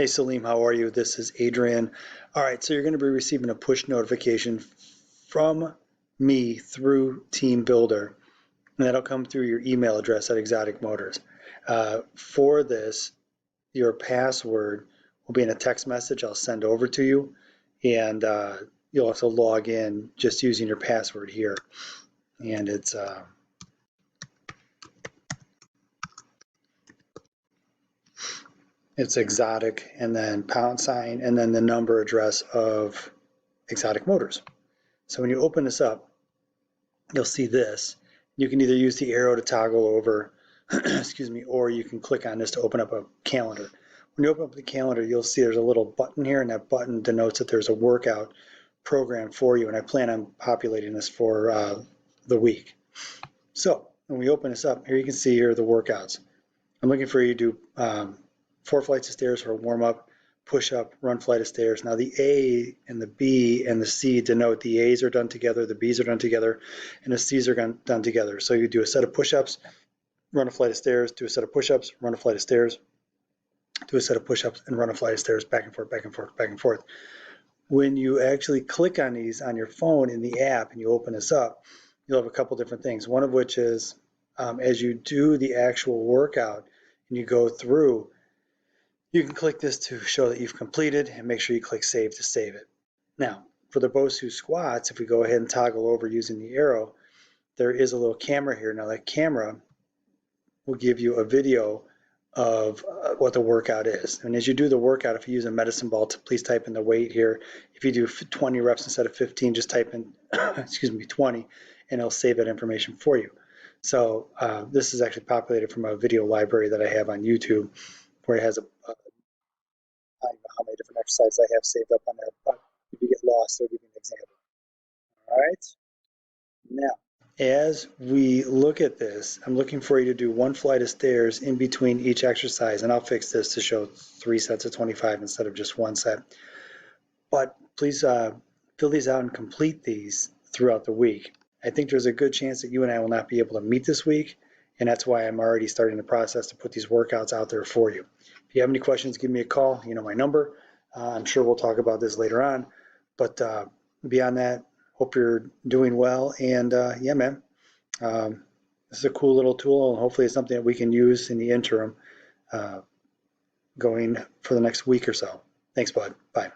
Hey Saleem, how are you? This is Adrian. All right, so you're going to be receiving a push notification from me through Team Builder, and that'll come through your email address at Exotic Motors. For this, your password will be in a text message I'll send over to you, and you'll have to log in just using your password here. And it's exotic and then # and then the number address of Exotic Motors. So when you open this up, you'll see this. You can either use the arrow to toggle over, excuse me, or you can click on this to open up a calendar. When you open up the calendar, you'll see there's a little button here, and that button denotes that there's a workout program for you, and I plan on populating this for the week. So when we open this up, here you can see here are the workouts. I'm looking for you to do 4 flights of stairs for a warm-up, push-up, run flight of stairs. Now the A and the B and the C denote the A's are done together, the B's are done together, and the C's are done together. So you do a set of push-ups, run a flight of stairs, do a set of push-ups, run a flight of stairs, do a set of push-ups, and run a flight of stairs, back and forth, back and forth, back and forth. When you actually click on these on your phone in the app and you open this up, you'll have a couple different things. One of which is as you do the actual workout and you go through, you can click this to show that you've completed, and make sure you click save to save it. Now, for the Bosu squats, if we go ahead and toggle over using the arrow, there is a little camera here. Now that camera will give you a video of what the workout is. And as you do the workout, if you use a medicine ball, please type in the weight here. If you do 20 reps instead of 15, just type in, excuse me, 20, and it'll save that information for you. So this is actually populated from a video library that I have on YouTube, where it has I don't know how many different exercises I have saved up on there, but if you get lost, I'll give you an example. All right. Now, as we look at this, I'm looking for you to do 1 flight of stairs in between each exercise, and I'll fix this to show 3 sets of 25 instead of just 1 set. But please fill these out and complete these throughout the week. I think there's a good chance that you and I will not be able to meet this week, and that's why I'm already starting the process to put these workouts out there for you. If you have any questions, give me a call. You know my number. I'm sure we'll talk about this later on. But beyond that, hope you're doing well. And yeah, man, this is a cool little tool, and hopefully it's something that we can use in the interim going for the next week or so. Thanks, bud. Bye.